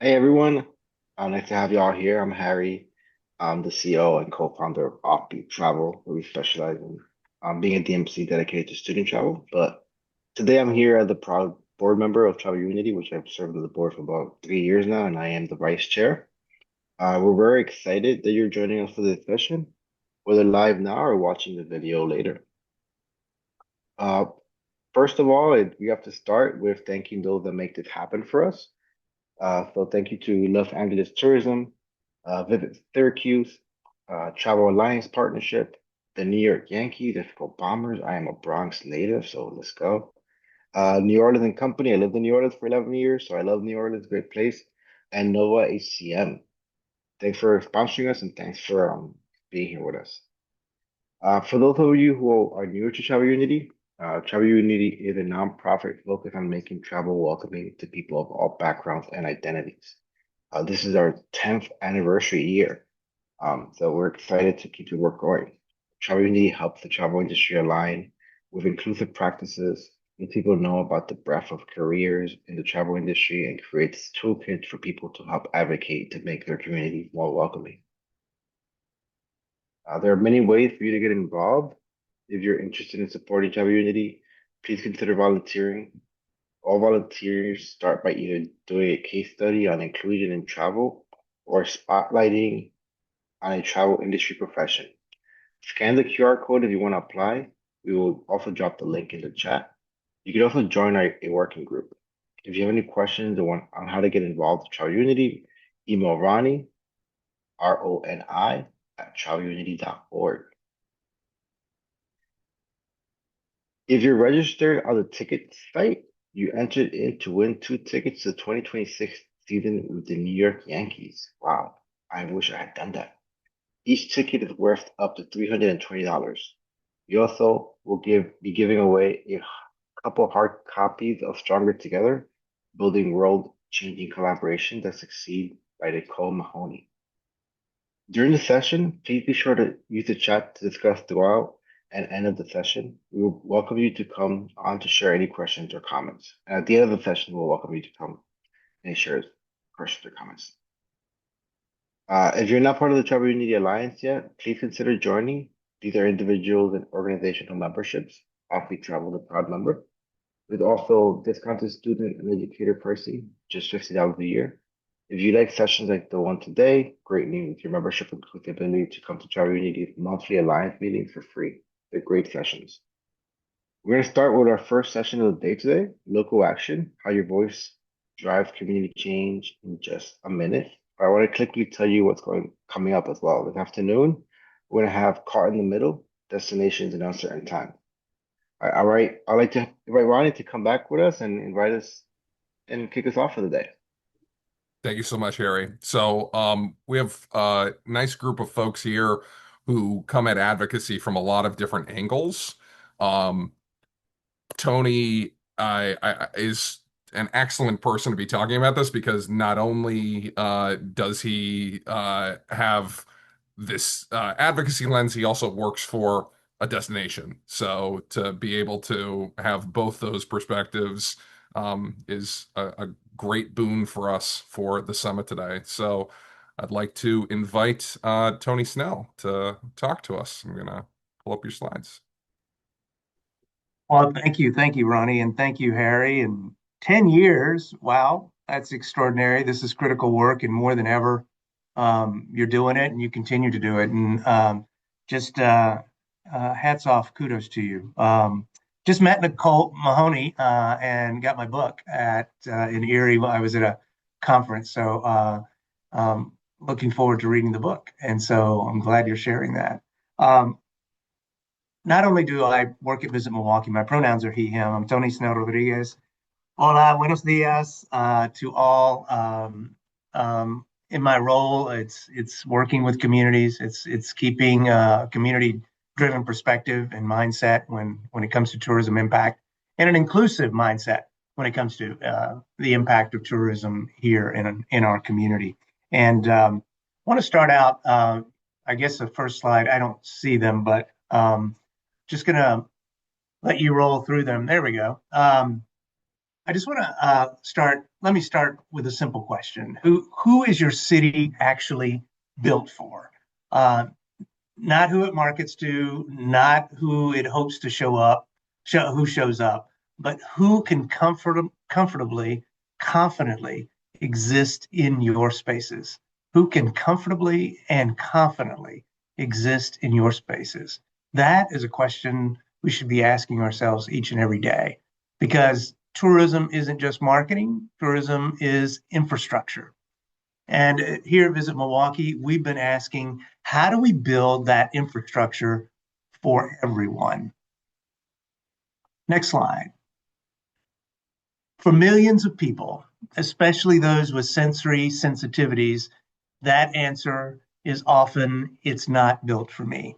Hey everyone, nice to have you all here. I'm Harry. I'm the CEO and co-founder of Offbeat Travel, where we specialize in being a DMC dedicated to student travel. But today I'm here as the proud board member of Travel Unity, which I've served on the board for about 3 years now, and I am the vice chair. We're very excited that you're joining us for this session, whether live now or watching the video later. Uh, First of all, we have to start with thanking those that make this happen for us. So thank you to Los Angeles Tourism, Visit Syracuse, Travel Alliance Partnership, the New York Yankees, let's go Bombers. I am a Bronx native, so let's go. New Orleans and Company. I lived in New Orleans for 11 years, so I love New Orleans, great place. And Nova HCM. Thanks for sponsoring us and thanks for being here with us. For those of you who are new to Travel Unity, Travel Unity is a nonprofit focused on making travel welcoming to people of all backgrounds and identities. This is our 10th anniversary year, so we're excited to keep the work going. Travel Unity helps the travel industry align with inclusive practices, let people know about the breadth of careers in the travel industry, and creates toolkits for people to help advocate to make their community more welcoming. There are many ways for you to get involved. If you're interested in supporting Travel Unity, please consider volunteering. All volunteers start by either doing a case study on inclusion in travel or spotlighting on a travel industry profession. Scan the QR code if you want to apply. We will also drop the link in the chat. You can also join a working group. If you have any questions on how to get involved with Travel Unity, email Ronnie, RONI, at travelunity.org. If you're registered on the ticket site, you entered in to win two tickets to the 2026 season with the New York Yankees. Wow, I wish I had done that. Each ticket is worth up to $320. We also will be giving away a couple hard copies of Stronger Together, Building World-Changing Collaboration that Succeed by Nicole Mahoney. During the session, please be sure to use the chat to discuss throughout and end of the session. We will welcome you to come on to share any questions or comments. And at the end of the session, we'll welcome you to come and share questions or comments. If you're not part of the Travel Unity Alliance yet, please consider joining. These are individuals and organizational memberships. Offbeat Travel, the proud member. There's also discounted student and educator pricing, just $50 a year. If you like sessions like the one today, great news. With your membership includes the ability to come to Travel Unity's monthly Alliance meetings for free. They're great sessions. We're going to start with our first session of the day today, local action, how your voice drives community change in just a minute. I want to quickly tell you what's coming up as well. This afternoon, we're going to have Caught in the Middle, destinations in uncertain time. All right, I'd like to invite Ronnie to come back with us and invite us and kick us off for the day. Thank you so much, Harry. So, we have a nice group of folks here who come at advocacy from a lot of different angles. Um, Tony is an excellent person to be talking about this because not only does he have this advocacy lens, he also works for a destination. So to be able to have both those perspectives is a great boon for us for the summit today. So I'd like to invite Tony Snell to talk to us. I'm gonna pull up your slides. Well, thank you, Ronnie, and thank you, Harry. And 10 years, wow, that's extraordinary. This is critical work, and more than ever, you're doing it, and you continue to do it. And just hats off, kudos to you. Just met Nicole Mahoney and got my book at in Erie while I was at a conference. So looking forward to reading the book, and so I'm glad you're sharing that. Um, Not only do I work at Visit Milwaukee, my pronouns are he, him. I'm Tony Snell Rodriguez. Hola, buenos dias to all. In my role, it's working with communities. It's keeping a community-driven perspective and mindset when it comes to tourism impact, and an inclusive mindset when it comes to the impact of tourism here in our community. And I want to start out. I guess the first slide, I don't see them, but just gonna let you roll through them. There we go. I just want to let me start with a simple question. Who is your city actually built for? Uh, Not who it markets to, not who it hopes to who shows up, but who can comfortably, confidently exist in your spaces. Who can comfortably and confidently exist in your spaces? That is a question we should be asking ourselves each and every day, because tourism isn't just marketing, tourism is infrastructure. And here at Visit Milwaukee, we've been asking, how do we build that infrastructure for everyone? Next slide. For millions of people, especially those with sensory sensitivities, that answer is often, it's not built for me.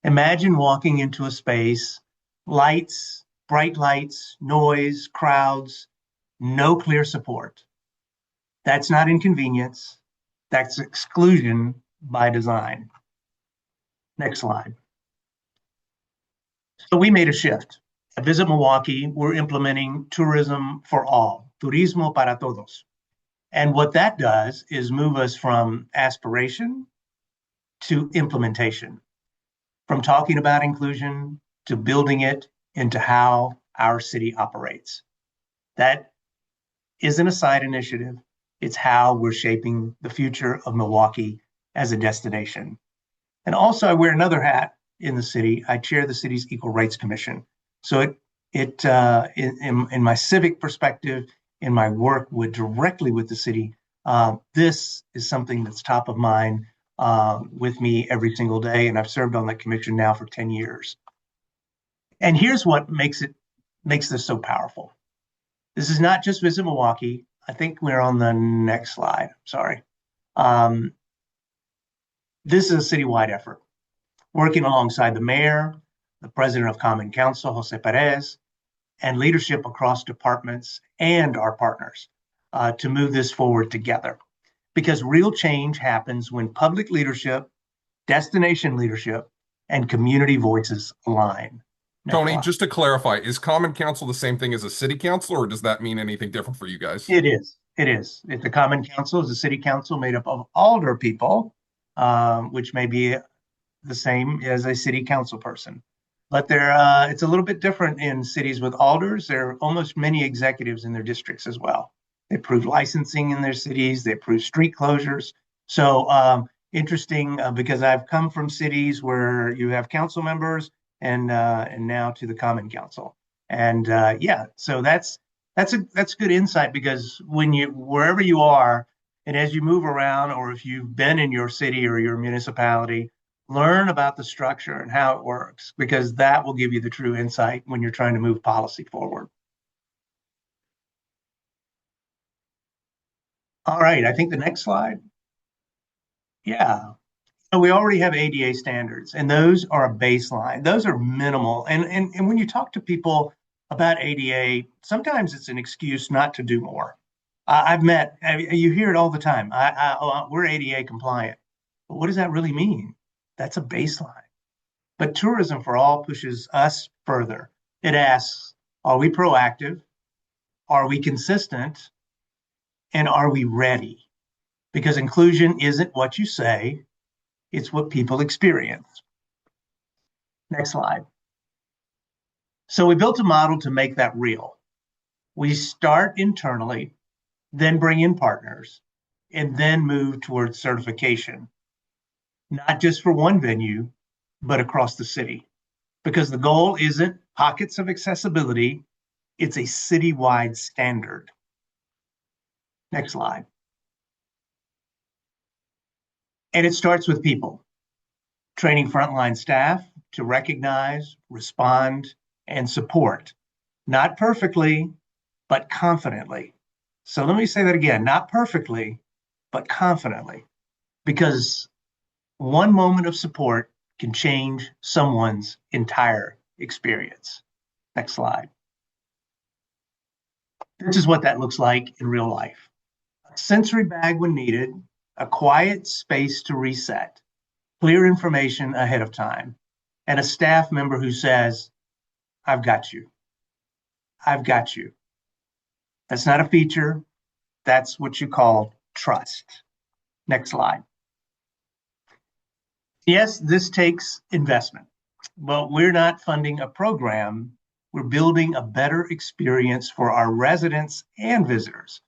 Imagine walking into a space, lights, bright lights, noise, crowds, no clear support. That's not inconvenience. That's exclusion by design. Next slide. So we made a shift. At Visit Milwaukee, we're implementing tourism for all, turismo para todos. And what that does is move us from aspiration to implementation, from talking about inclusion to building it into how our city operates. That isn't a side initiative. It's how we're shaping the future of Milwaukee as a destination. And also, I wear another hat in the city. I chair the city's Equal Rights Commission. So in my civic perspective, in my work directly with the city, this is something that's top of mind with me every single day. And I've served on that commission now for 10 years. And here's what makes this so powerful. This is not just Visit Milwaukee. I think we're on the next slide. Sorry. This is a citywide effort, working alongside the mayor, the president of Common Council, Jose Perez, and leadership across departments and our partners to move this forward together. Because real change happens when public leadership, destination leadership, and community voices align. Tony, just to clarify, is Common Council the same thing as a city council, or does that mean anything different for you guys? It is. The Common Council is a city council made up of alder people, which may be the same as a city council person. But it's a little bit different in cities with alders. There are almost many executives in their districts as well. They approve licensing in their cities. They approve street closures. So interesting because I've come from cities where you have council members and now to the Common Council. And so that's good insight, because wherever you are, and as you move around, or if you've been in your city or your municipality, learn about the structure and how it works, because that will give you the true insight when you're trying to move policy forward. All right, I think the next slide. Yeah. So we already have ADA standards, and those are a baseline. Those are minimal. And when you talk to people about ADA, sometimes it's an excuse not to do more. You hear it all the time. We're ADA compliant. But what does that really mean? That's a baseline. But Tourism for All pushes us further. It asks, are we proactive? Are we consistent? And are we ready? Because inclusion isn't what you say, it's what people experience. Next slide. So we built a model to make that real. We start internally, then bring in partners, and then move towards certification, not just for one venue, but across the city. Because the goal isn't pockets of accessibility, it's a citywide standard. Next slide. And it starts with people, training frontline staff to recognize, respond, and support, not perfectly, but confidently. So let me say that again, not perfectly, but confidently, because one moment of support can change someone's entire experience. Next slide. This is what that looks like in real life. A sensory bag when needed, a quiet space to reset, clear information ahead of time, and a staff member who says, I've got you. I've got you. That's not a feature. That's what you call trust. Next slide. Yes, this takes investment, but we're not funding a program. We're building a better experience for our residents and visitors.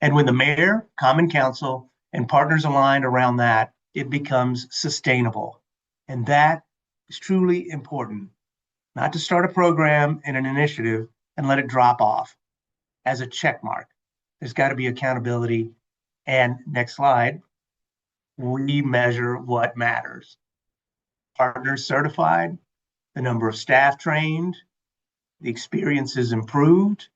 And when the mayor, common council, and partners align around that, it becomes sustainable. And that is truly important, not to start a program and an initiative and let it drop off as a check mark. There's got to be accountability. And next slide, we measure what matters. Partners certified, the number of staff trained, the experiences improved,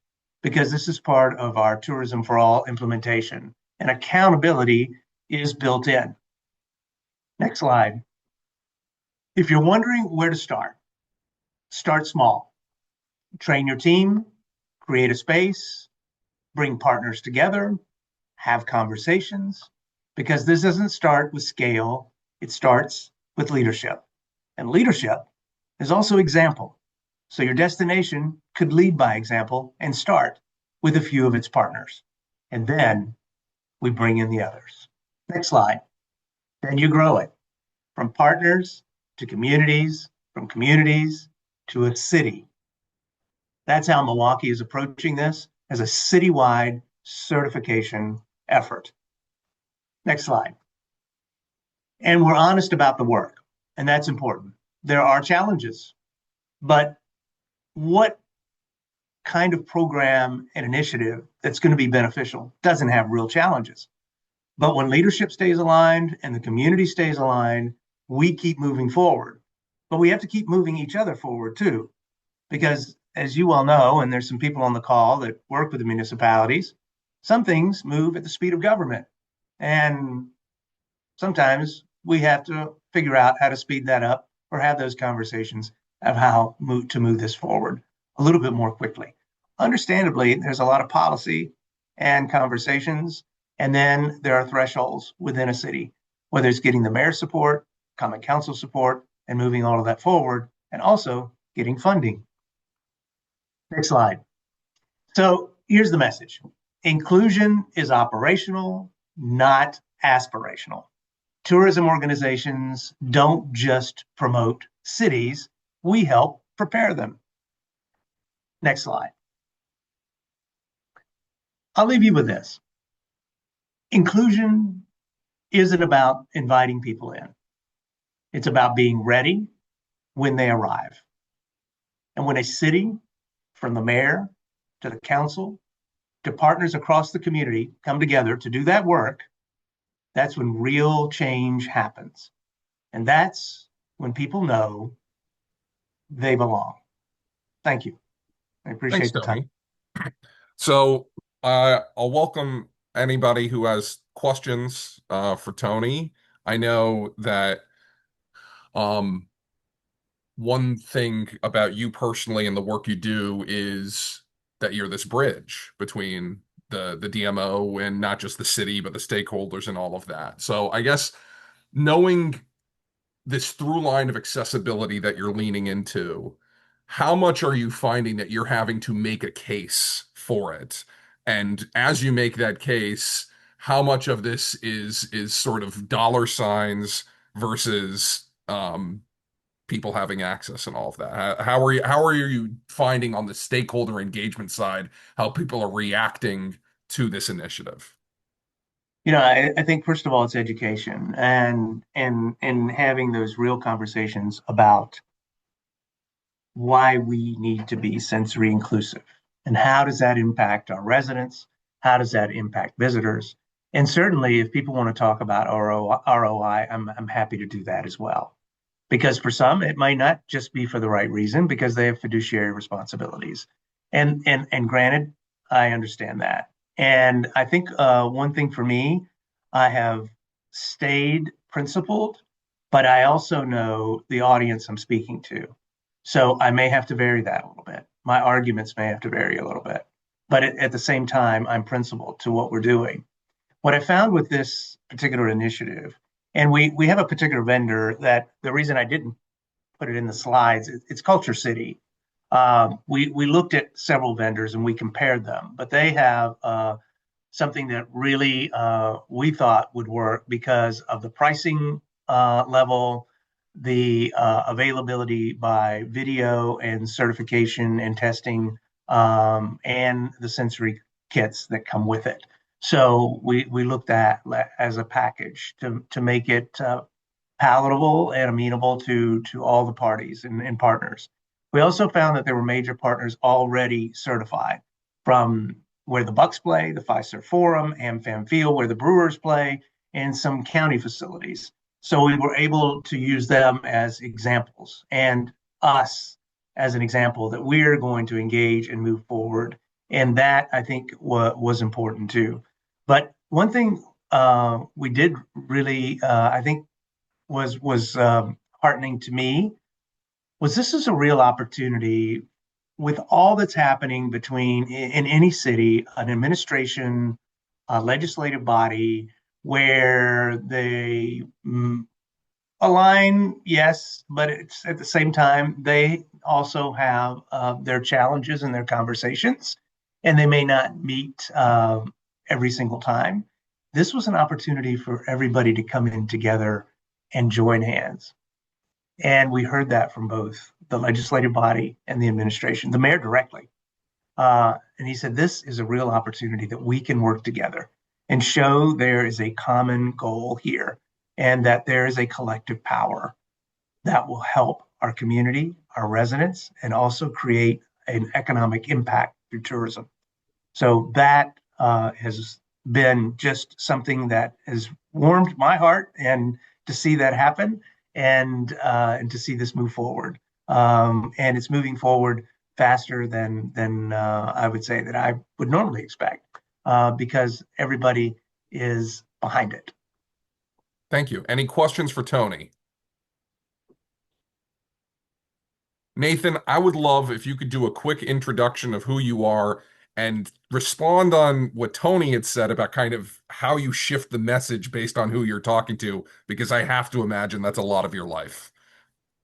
because this is part of our Tourism for All implementation, and accountability is built in. Next slide. If you're wondering where to start small. Train your team, create a space, bring partners together, have conversations, because this doesn't start with scale, it starts with leadership. And leadership is also example. So your destination could lead by example and start with a few of its partners. And then we bring in the others. Next slide. Then you grow it from partners to communities, from communities to a city. That's how Milwaukee is approaching this, as a citywide certification effort. Next slide. And we're honest about the work, and that's important. There are challenges, but what kind of program and initiative that's going to be beneficial doesn't have real challenges? But when leadership stays aligned and the community stays aligned, we keep moving forward. But we have to keep moving each other forward too, because as you well know, and there's some people on the call that work with the municipalities, some things move at the speed of government. And sometimes we have to figure out how to speed that up or have those conversations of how to move this forward a little bit more quickly. Understandably, there's a lot of policy and conversations, and then there are thresholds within a city, whether it's getting the mayor's support, common council support, and moving all of that forward, and also getting funding. Next slide. So here's the message. Inclusion is operational, not aspirational. Tourism organizations don't just promote cities, we help prepare them. Next slide. I'll leave you with this. Inclusion isn't about inviting people in. It's about being ready when they arrive. And when a city, from the mayor to the council to partners across the community, come together to do that work, that's when real change happens. And that's when people know they belong. Thank you. I appreciate the time. So I'll welcome anybody who has questions for Tony. I know that one thing about you personally and the work you do is that you're this bridge between the DMO and not just the city, but the stakeholders and all of that. So I guess knowing this through line of accessibility that you're leaning into, how much are you finding that you're having to make a case for it? And as you make that case, how much of this is sort of dollar signs versus people having access and all of that? How are you finding on the stakeholder engagement side how people are reacting to this initiative? I think first of all it's education and having those real conversations about why we need to be sensory inclusive and how does that impact our residents, how does that impact visitors, and certainly if people want to talk about ROI, I'm happy to do that as well. Because for some, it might not just be for the right reason because they have fiduciary responsibilities. And granted, I understand that. And I think one thing for me, I have stayed principled, but I also know the audience I'm speaking to. So I may have to vary that a little bit. My arguments may have to vary a little bit. But at the same time, I'm principled to what we're doing. What I found with this particular initiative, and we have a particular vendor that the reason I didn't put it in the slides, it's Culture City. We looked at several vendors and we compared them, but they have something that really we thought would work because of the pricing level, the availability by video and certification and testing, and the sensory kits that come with it. So we looked at as a package to make it palatable and amenable to all the parties and partners. We also found that there were major partners already certified, from where the Bucks play, the Fiserv Forum, AmFam Field, where the Brewers play, and some county facilities. So we were able to use them as examples and us as an example that we're going to engage and move forward. And that, I think, was important too. But one thing we did really, I think, was heartening to me was this is a real opportunity with all that's happening between in any city, an administration, a legislative body, where they align, yes, but it's at the same time they also have their challenges and their conversations, and they may not meet every single time. This was an opportunity for everybody to come in together and join hands. And we heard that from both the legislative body and the administration, the mayor directly. And he said, this is a real opportunity that we can work together and show there is a common goal here and that there is a collective power that will help our community, our residents, and also create an economic impact through tourism. So that has been just something that has warmed my heart, and to see that happen and to see this move forward. And it's moving forward faster than I would say that I would normally expect because everybody is behind it. Thank you. Any questions for Tony? Nathan, I would love if you could do a quick introduction of who you are and respond on what Tony had said about kind of how you shift the message based on who you're talking to, because I have to imagine that's a lot of your life.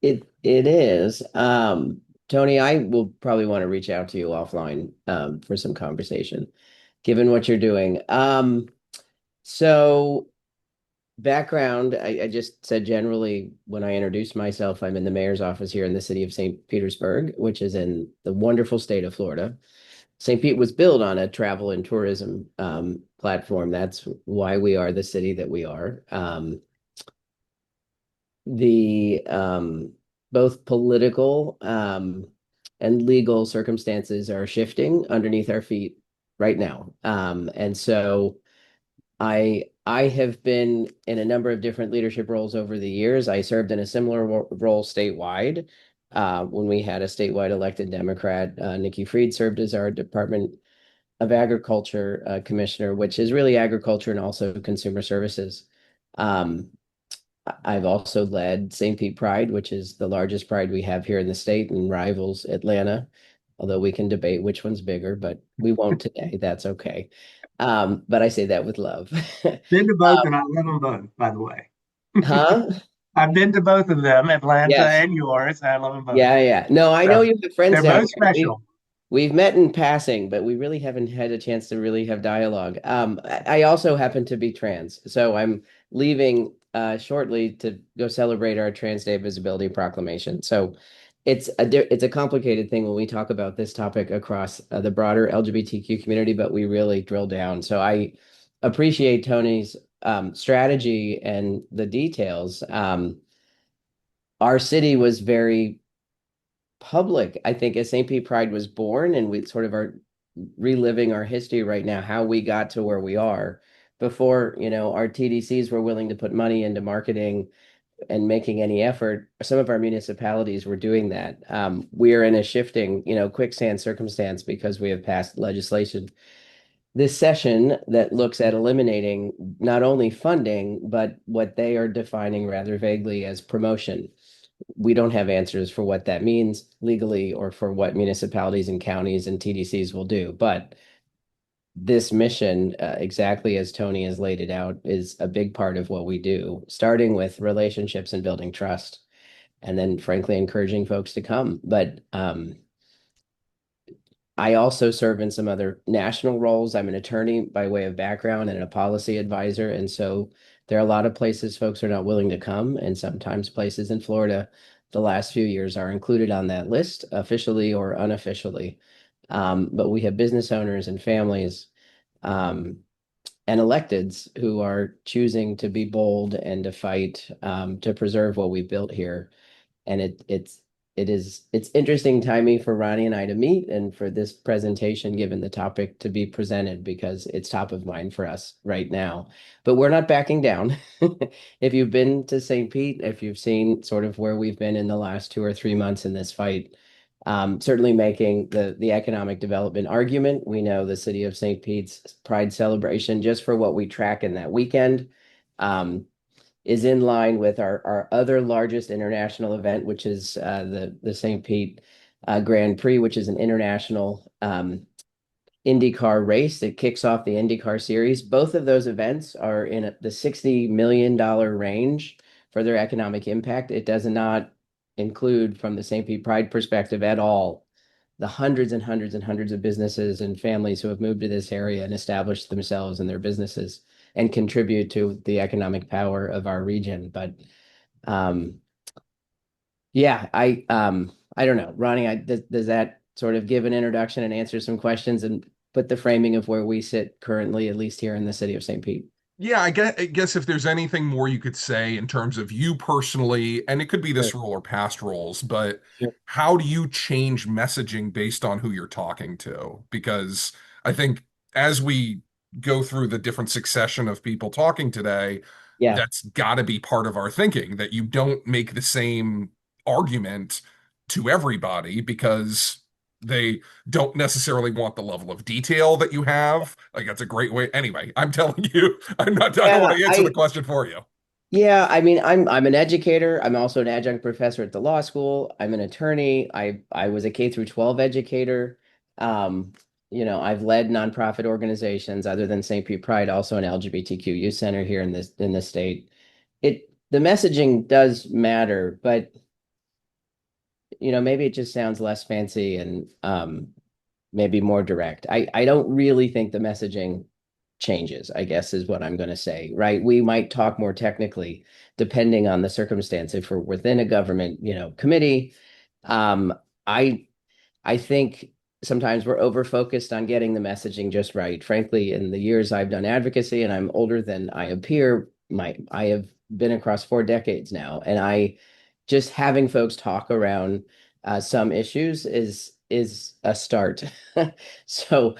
It is. Tony, I will probably want to reach out to you offline for some conversation, given what you're doing. So background, I just said generally when I introduced myself, I'm in the mayor's office here in the city of St. Petersburg, which is in the wonderful state of Florida. St. Pete was built on a travel and tourism platform. That's why we are the city that we are. The both political and legal circumstances are shifting underneath our feet right now. And so I have been in a number of different leadership roles over the years. I served in a similar role statewide when we had a statewide elected Democrat. Nikki Fried served as our Department of Agriculture commissioner, which is really agriculture and also consumer services. I've also led St. Pete Pride, which is the largest pride we have here in the state and rivals Atlanta, although we can debate which one's bigger, but we won't today. That's okay. But I say that with love. Been to both, and I love them both, by the way. Huh? I've been to both of them, Atlanta Yes. and yours. And I love them both. Yeah. No, I know you have friends They're down both there. special. We've met in passing, but we really haven't had a chance to really have dialogue. I also happen to be trans, so I'm leaving shortly to go celebrate our Trans Day Visibility Proclamation. So it's a complicated thing when we talk about this topic across the broader LGBTQ community, but we really drill down. So I appreciate Tony's strategy and the details. Our city was very public, I think, as St. Pete Pride was born, and we sort of are reliving our history right now, how we got to where we are. Before, our TDCs were willing to put money into marketing and making any effort, some of our municipalities were doing that. We are in a shifting, quicksand circumstance because we have passed legislation this session that looks at eliminating not only funding, but what they are defining rather vaguely as promotion. We don't have answers for what that means legally or for what municipalities and counties and TDCs will do. But this mission, exactly as Tony has laid it out, is a big part of what we do, starting with relationships and building trust, and then frankly encouraging folks to come. But I also serve in some other national roles. I'm an attorney by way of background and a policy advisor. And so there are a lot of places folks are not willing to come. And sometimes places in Florida, the last few years are included on that list, officially or unofficially. But we have business owners and families um, and electeds who are choosing to be bold and to fight to preserve what we built here. And it's interesting timing for Ronnie and I to meet and for this presentation, given the topic to be presented, because it's top of mind for us right now. But we're not backing down. If you've been to St. Pete, if you've seen sort of where we've been in the last 2 or 3 months in this fight, certainly making the economic development argument. We know the city of St. Pete's Pride celebration, just for what we track in that weekend, um, is in line with our other largest international event, which is the St. Pete Grand Prix, which is an international IndyCar race that kicks off the IndyCar series. Both of those events are in the $60 million range for their economic impact. It does not include, from the St. Pete Pride perspective at all, the hundreds and hundreds and hundreds of businesses and families who have moved to this area and established themselves and their businesses and contribute to the economic power of our region. But um, yeah, I don't know, Ronnie, does that sort of give an introduction and answer some questions and put the framing of where we sit currently, at least here in the city of St. Pete? Yeah, I guess if there's anything more you could say in terms of you personally, and it could be this Sure. role or past roles, but Sure. how do you change messaging based on who you're talking to? Because I think as we go through the different succession of people talking today, Yeah. that's got to be part of our thinking, that you don't make the same argument to everybody because they don't necessarily want the level of detail that you have. Like that's a great way. Anyway, I'm telling you, I don't want Yeah, to answer the question for you. yeah, I mean, I'm an educator. I'm also an adjunct professor at the law school. I'm an attorney. I was a K through 12 educator. Um, I've led nonprofit organizations other than St. Pete Pride, also an LGBTQ youth center here in the state. The messaging does matter, but maybe it just sounds less fancy and maybe more direct. I don't really think the messaging changes, I guess is what I'm going to say, right? We might talk more technically depending on the circumstance. If we're within a government, committee, um, I I think sometimes we're over focused on getting the messaging just right. Frankly, in the years I've done advocacy, and I'm older than I appear, I have been across 4 decades now, and I just having folks talk around some issues is a start. So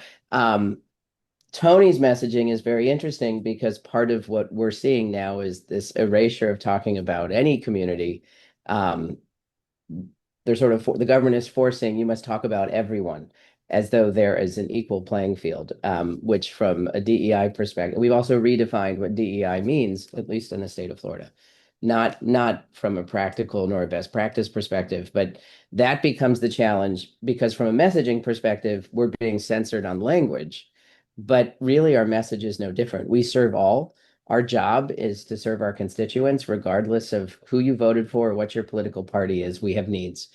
Tony's messaging is very interesting because part of what we're seeing now is this erasure of talking about any community. Um, they're sort of the government is forcing you must talk about everyone as though there is an equal playing field, which from a DEI perspective, we've also redefined what DEI means, at least in the state of Florida. Not from a practical nor a best practice perspective, but that becomes the challenge because from a messaging perspective, we're being censored on language, but really our message is no different. We serve all. Our job is to serve our constituents, regardless of who you voted for or what your political party is. We have needs.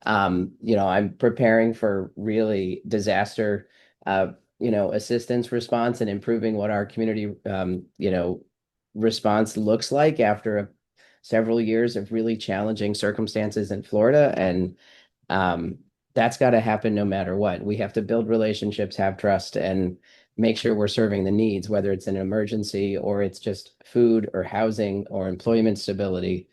I'm preparing for really disaster, assistance response and improving what our community, response looks like after several years of really challenging circumstances in Florida. And um, that's got to happen no matter what. We have to build relationships, have trust, and make sure we're serving the needs, whether it's an emergency or it's just food or housing or employment stability.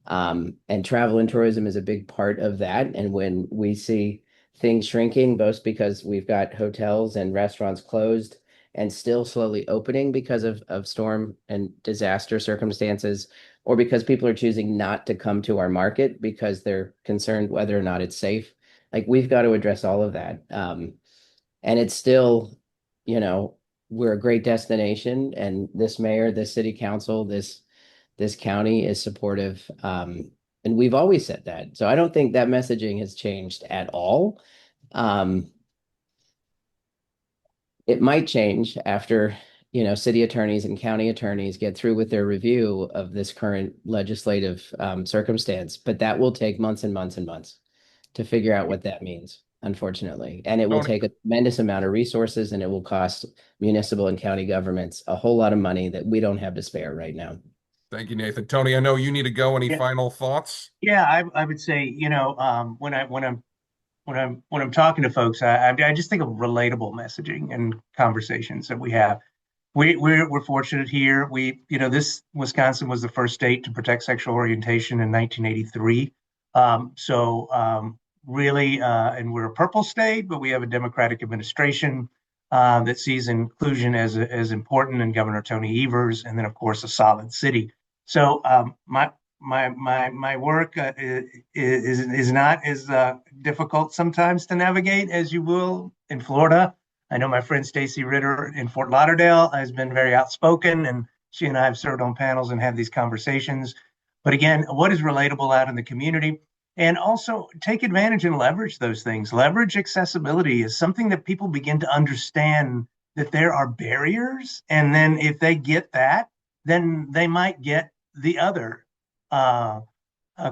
And travel and tourism is a big part of that. And when we see things shrinking, both because we've got hotels and restaurants closed and still slowly opening because of storm and disaster circumstances, or because people are choosing not to come to our market because they're concerned whether or not it's safe. Like we've got to address all of that. And it's still, you know, we're a great destination, and this mayor, this city council, this county is supportive. And we've always said that. So I don't think that messaging has changed at all. Um, it might change after, city attorneys and county attorneys get through with their review of this current legislative circumstance, but that will take months and months and months to figure out what that means. unfortunately. And it will Tony, take a tremendous amount of resources and it will cost municipal and county governments a whole lot of money that we don't have to spare right now. thank you, Nathan. Tony, I know you need to go. Any Yeah, final thoughts? yeah. I would say, when I'm talking to folks, I just think of relatable messaging and conversations that we have. We're fortunate here. This Wisconsin was the first state to protect sexual orientation in 1983. Really, and we're a purple state, but we have a Democratic administration that sees inclusion as important, and Governor Tony Evers, and then of course a solid city. So my work is not as difficult sometimes to navigate as you will in Florida. I know my friend Stacy Ritter in Fort Lauderdale has been very outspoken, and she and I have served on panels and had these conversations. But again, what is relatable out in the community? And also take advantage and leverage those things. Leverage accessibility is something that people begin to understand that there are barriers. And then if they get that, then they might get the other uh,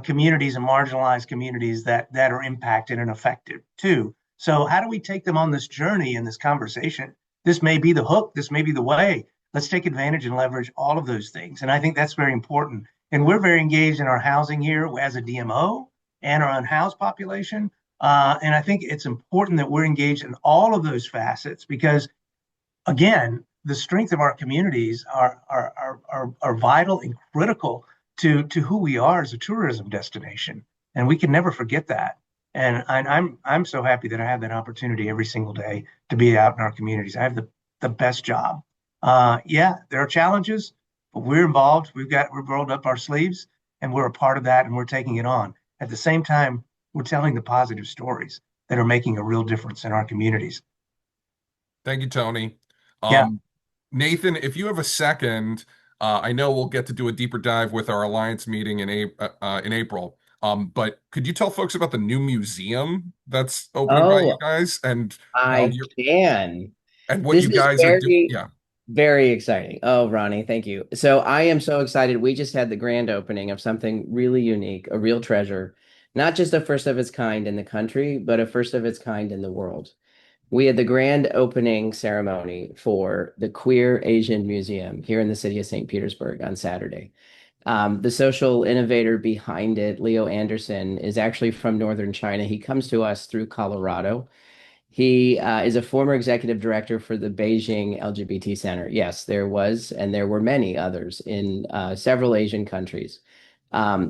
communities and marginalized communities that are impacted and affected too. So how do we take them on this journey in this conversation? This may be the hook. This may be the way. Let's take advantage and leverage all of those things. And I think that's very important. And we're very engaged in our housing here as a DMO and our unhoused population. And I think it's important that we're engaged in all of those facets because, again, the strength of our communities are vital and critical to who we are as a tourism destination, and we can never forget that. And I'm so happy that I have that opportunity every single day to be out in our communities. I have the best job. Yeah, there are challenges, but we're involved. We're rolled up our sleeves, and we're a part of that, and we're taking it on. At the same time, we're telling the positive stories that are making a real difference in our communities. Thank you, Tony. Yeah. Nathan, if you have a second, I know we'll get to do a deeper dive with our alliance meeting in April. But could you tell folks about the new museum that's opening by you Oh, guys and how I you're can. and what This you is guys are doing? very, Yeah. very exciting. Oh, Ronnie, thank you. So I am so excited. We just had the grand opening of something really unique, a real treasure, not just a first of its kind in the country, but a first of its kind in the world. We had the grand opening ceremony for the Queer Asian Museum here in the city of St. Petersburg on Saturday. The social innovator behind it, Leo Anderson, is actually from northern China. He comes to us through Colorado. He is a former executive director for the Beijing LGBT Center. Yes, there was, and there were many others in several Asian countries.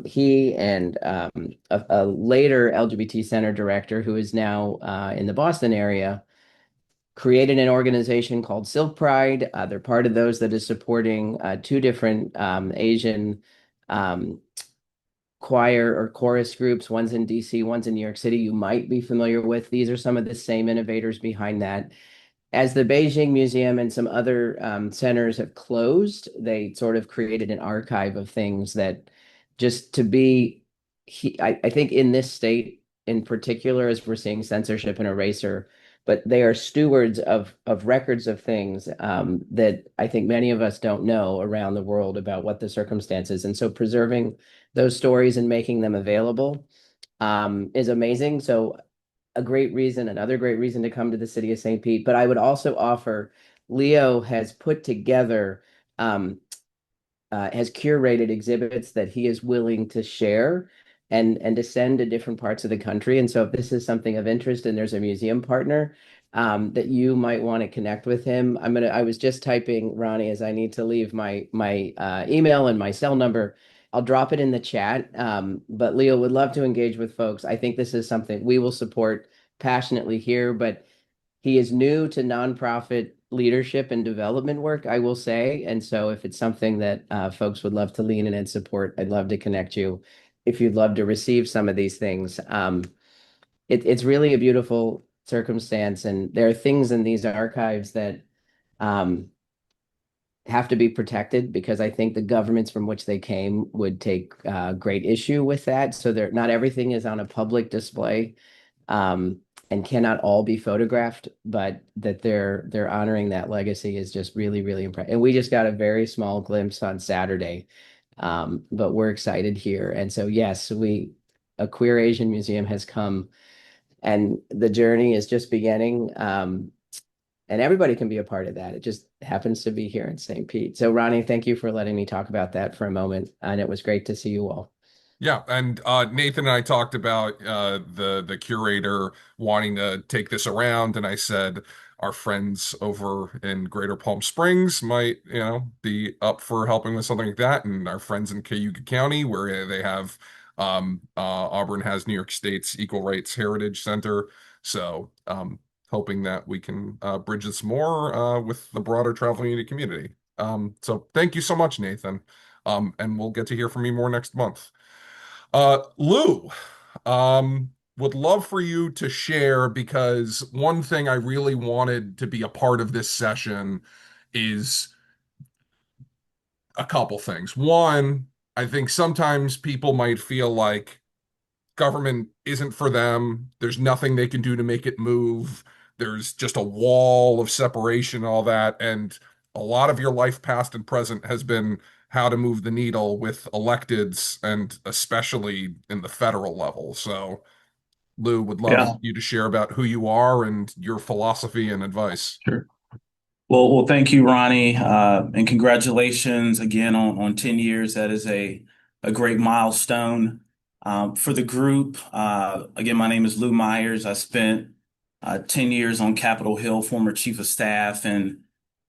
He and a later LGBT Center director who is now in the Boston area created an organization called Silk Pride. They're part of those that is supporting two different Asian um, choir or chorus groups. One's in DC, one's in New York City. You might be familiar with. These are some of the same innovators behind that. As the Beijing Museum and some other centers have closed, they sort of created an archive of things that just to be, I think in this state in particular, as we're seeing censorship and erasure, but they are stewards of records of things that I think many of us don't know around the world about what the circumstances. And so preserving those stories and making them available is amazing. So another great reason to come to the city of St. Pete. But I would also offer Leo has put together, has curated exhibits that he is willing to share and to send to different parts of the country. And so if this is something of interest and there's a museum partner that you might want to connect with him, I was just typing, Ronnie, as I need to leave my email and my cell number. I'll drop it in the chat. But Leo would love to engage with folks. I think this is something we will support passionately here, but he is new to nonprofit leadership and development work, I will say. And so if it's something that folks would love to lean in and support, I'd love to connect you if you'd love to receive some of these things. It's really a beautiful circumstance. And there are things in these archives that um, have to be protected because I think the governments from which they came would take great issue with that. So not everything is on a public display and cannot all be photographed, but that they're honoring that legacy is just really, really impressive. And we just got a very small glimpse on Saturday, but we're excited here. And so yes, a Queer Asian Museum has come And the journey is just beginning. And everybody can be a part of that. It just happens to be here in St. Pete. So, Ronnie, thank you for letting me talk about that for a moment. And it was great to see you all. Yeah, and Nathan and I talked about the curator wanting to take this around, and I said our friends over in Greater Palm Springs might, be up for helping with something like that, and our friends in Cayuga County, where they have Auburn has New York State's Equal Rights Heritage Center, so hoping that we can bridge this more with the broader traveling community. So thank you so much, Nathan, and we'll get to hear from you more next month. Lew, would love for you to share because one thing I really wanted to be a part of this session is a couple things. One, I think sometimes people might feel like government isn't for them. There's nothing they can do to make it move. There's just a wall of separation, all that. And a lot of your life, past and present, has been how to move the needle with electeds and especially in the federal level. So, Lew, would love Yeah, you to share about who you are and your philosophy and advice. sure. Well, thank you, Ronnie, and congratulations again on 10 years. That is a great milestone for the group. Again, my name is Lew Myers. I spent 10 years on Capitol Hill, former chief of staff, and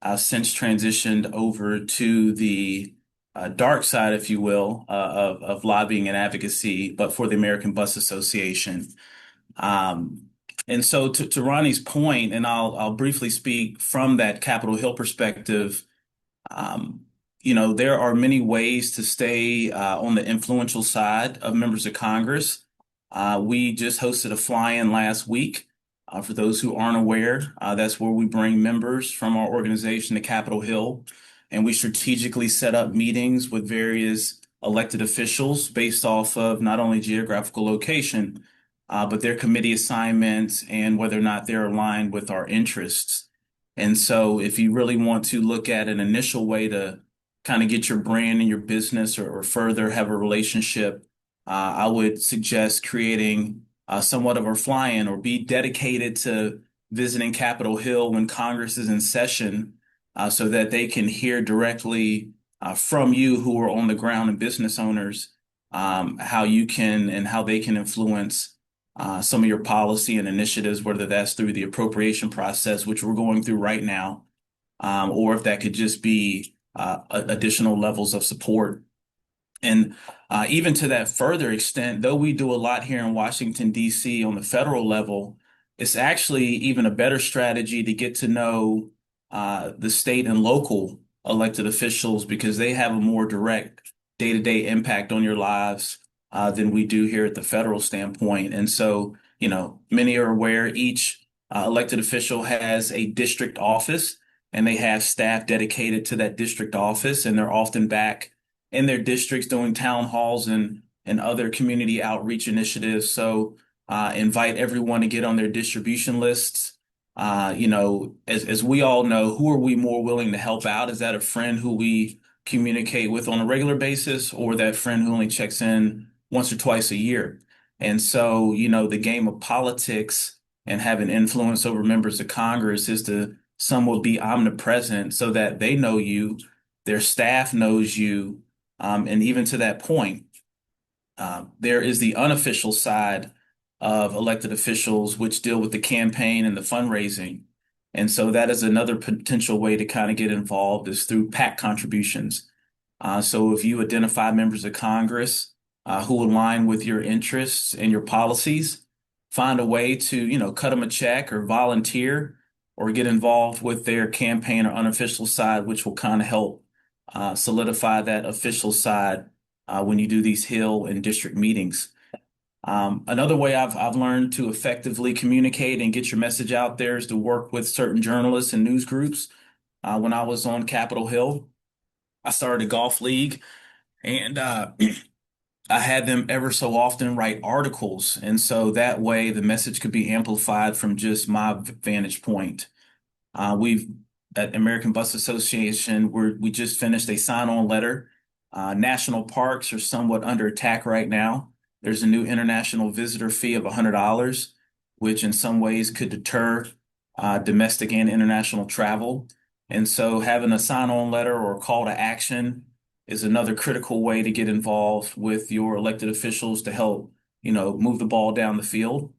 I've since transitioned over to the dark side, if you will, of lobbying and advocacy, but for the American Bus Association. Um, and so to Ronnie's point, and I'll briefly speak from that Capitol Hill perspective. Um, there are many ways to stay on the influential side of members of Congress. We just hosted a fly-in last week. For those who aren't aware, that's where we bring members from our organization to Capitol Hill, and we strategically set up meetings with various elected officials based off of not only geographical location, but their committee assignments and whether or not they're aligned with our interests. And so if you really want to look at an initial way to kind of get your brand and your business or further have a relationship, I would suggest creating somewhat of a fly-in or be dedicated to visiting Capitol Hill when Congress is in session so that they can hear directly from you who are on the ground and business owners how you can and how they can influence some of your policy and initiatives, whether that's through the appropriation process, which we're going through right now, or if that could just be additional levels of support. And even to that further extent, though we do a lot here in Washington, D.C. on the federal level, it's actually even a better strategy to get to know the state and local elected officials because they have a more direct day-to-day impact on your lives than we do here at the federal standpoint. And so, many are aware each elected official has a district office and they have staff dedicated to that district office, and they're often back in their districts doing town halls and other community outreach initiatives. So invite everyone to get on their distribution lists. As we all know, who are we more willing to help out? Is that a friend who we communicate with on a regular basis or that friend who only checks in once or twice a year? And so, the game of politics and having influence over members of Congress is to somewhat be omnipresent so that they know you, their staff knows you, and even to that point, there is the unofficial side of elected officials, which deal with the campaign and the fundraising. And so that is another potential way to kind of get involved is through PAC contributions. So if you identify members of Congress who align with your interests and your policies, find a way to, cut them a check or volunteer or get involved with their campaign or unofficial side, which will kind of help solidify that official side when you do these Hill and district meetings. Another way I've learned to effectively communicate and get your message out there is to work with certain journalists and news groups. When I was on Capitol Hill, I started a golf league, and I had them ever so often write articles, and so that way the message could be amplified from just my vantage point. We've at American Bus Association, we just finished a sign-on letter. National parks are somewhat under attack right now. There's a new international visitor fee of $100. which in some ways could deter domestic and international travel. And so having a sign-on letter or a call to action is another critical way to get involved with your elected officials to help, move the ball down the field.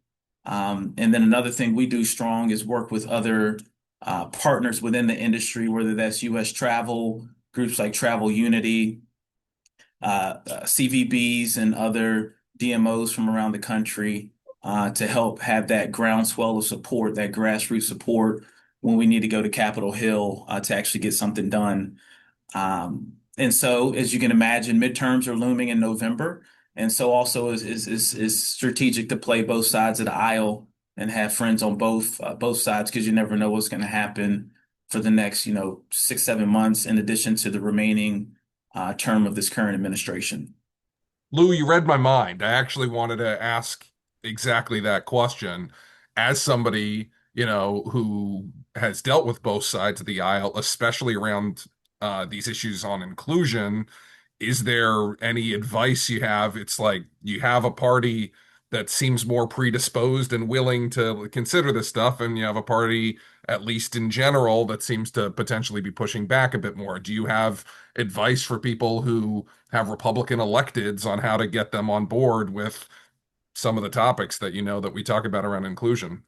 And then another thing we do strong is work with other partners within the industry, whether that's U.S. travel, groups like Travel Unity, CVBs, and other DMOs from around the country to help have that groundswell of support, that grassroots support when we need to go to Capitol Hill to actually get something done. And so, as you can imagine, midterms are looming in November. And so also is strategic to play both sides of the aisle and have friends on both sides, because you never know what's going to happen for the next, 6, 7 months, in addition to the remaining term of this current administration. Lew, you read my mind. I actually wanted to ask exactly that question. As somebody, who has dealt with both sides of the aisle, especially around these issues on inclusion, is there any advice you have? It's like you have a party that seems more predisposed and willing to consider this stuff, and you have a party, at least in general, that seems to potentially be pushing back a bit more. Do you have advice for people who have Republican electeds on how to get them on board with some of the topics that that we talk about around inclusion?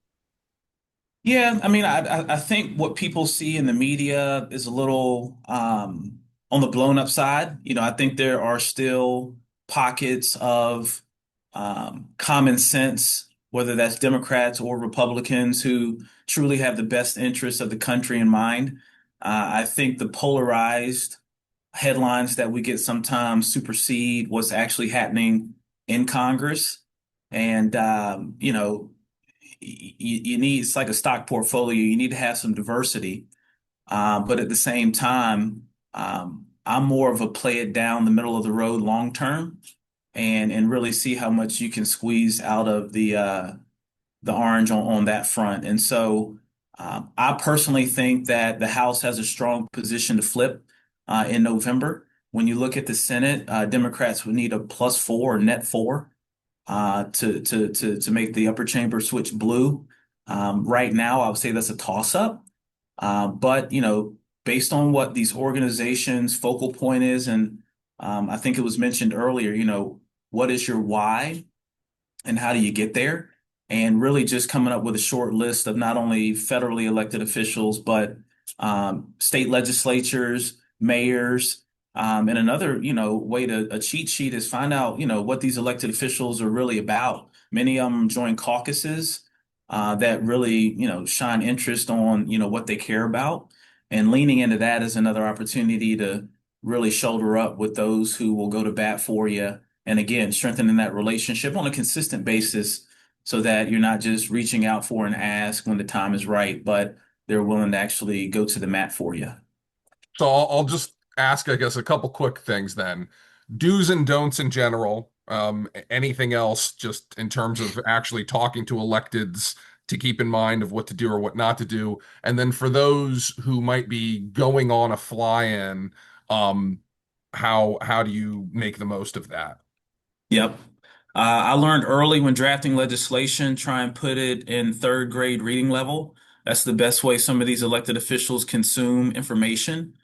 Yeah, I mean, I think what people see in the media is a little on the blown up side. I think there are still pockets of common sense, whether that's Democrats or Republicans, who truly have the best interests of the country in mind. I think the polarized headlines that we get sometimes supersede what's actually happening in Congress. And you need, it's like a stock portfolio. You need to have some diversity. But at the same time, I'm more of a play it down the middle of the road long term and really see how much you can squeeze out of the orange on that front. And so I personally think that the House has a strong position to flip in November. When you look at the Senate, Democrats would need a +4 or net 4 to make the upper chamber switch blue. Right now, I would say that's a toss-up. But based on what these organizations' focal point is, and I think it was mentioned earlier, what is your why and how do you get there? And really just coming up with a short list of not only federally elected officials, but state legislatures, mayors, and another, way to a cheat sheet is find out, what these elected officials are really about. Many of them join caucuses that really, shine interest on, what they care about. And leaning into that is another opportunity to really shoulder up with those who will go to bat for you. And again, strengthening that relationship on a consistent basis so that you're not just reaching out for an ask when the time is right, but they're willing to actually go to the mat for you. So I'll just ask, I guess, a couple quick things then. Do's and don'ts in general. Anything else just in terms of actually talking to electeds to keep in mind of what to do or what not to do? And then for those who might be going on a fly-in, how do you make the most of that? Yep. I learned early when drafting legislation, try and put it in third grade reading level. That's the best way some of these elected officials consume information.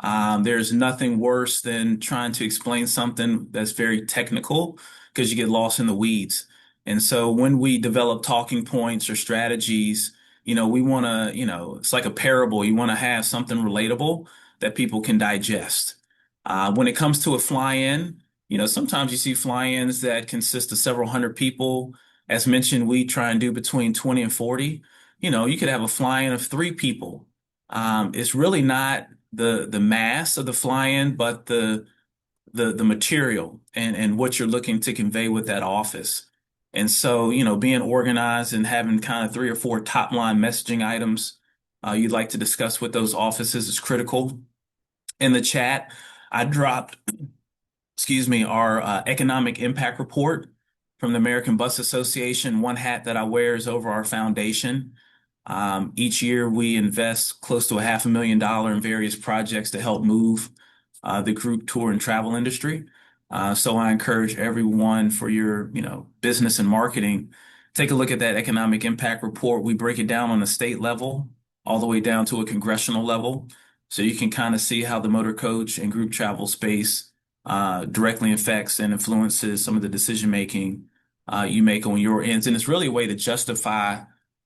There's nothing worse than trying to explain something that's very technical because you get lost in the weeds. And so when we develop talking points or strategies, we want to, it's like a parable. You want to have something relatable that people can digest. When it comes to a fly-in, sometimes you see fly-ins that consist of several hundred people. As mentioned, we try and do between 20 and 40. You could have a fly-in of 3 people. It's really not the mass of the fly-in, but the material and what you're looking to convey with that office. And so, being organized and having kind of 3 or 4 top line messaging items you'd like to discuss with those offices is critical. In the chat, I dropped our economic impact report from the American Bus Association. One hat that I wear is over our foundation. Each year we invest close to $500,000 in various projects to help move the group tour and travel industry. So I encourage everyone for your, business and marketing take a look at that economic impact report. We break it down on a state level, all the way down to a congressional level. So you can kind of see how the motor coach and group travel space directly affects and influences some of the decision making you make on your ends. And it's really a way to justify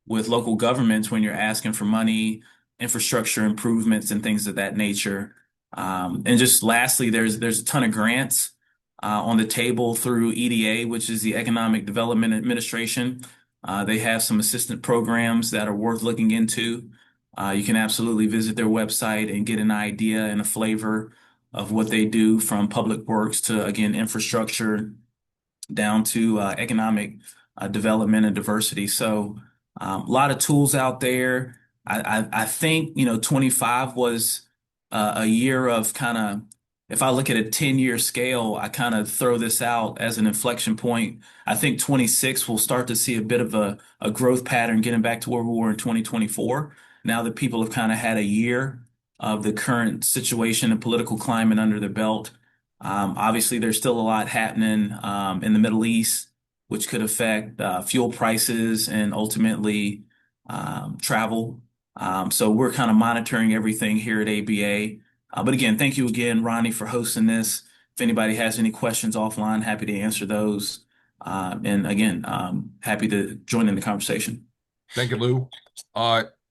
with local governments when you're asking for money, infrastructure improvements, and things of that nature. And just lastly, there's a ton of grants on the table through EDA, which is the Economic Development Administration. They have some assistant programs that are worth looking into. You can absolutely visit their website and get an idea and a flavor of what they do, from public works to, again, infrastructure down to economic development and diversity. So a lot of tools out there. I think, 25 was a year of kind of, if I look at a 10-year scale, I kind of throw this out as an inflection point. I think 26 will start to see a bit of a growth pattern getting back to where we were in 2024. Now that people have kind of had a year of the current situation and political climate under their belt. Obviously, there's still a lot happening in the Middle East, which could affect fuel prices and ultimately travel. So we're kind of monitoring everything here at ABA. But again, thank you again, Ronnie, for hosting this. If anybody has any questions offline, happy to answer those. And again, happy to join in the conversation. Thank you, Lew.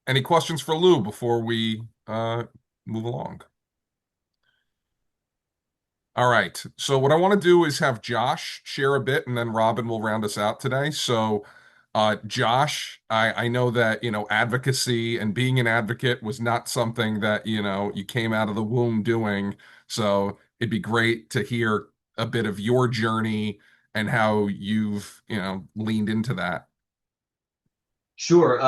Any questions for Lew before we move along? All right. So what I want to do is have Josh share a bit, and then Robin will round us out today. So, Josh, I know that, advocacy and being an advocate was not something that, you came out of the womb doing. So it'd be great to hear a bit of your journey and how you've, leaned into that. Sure.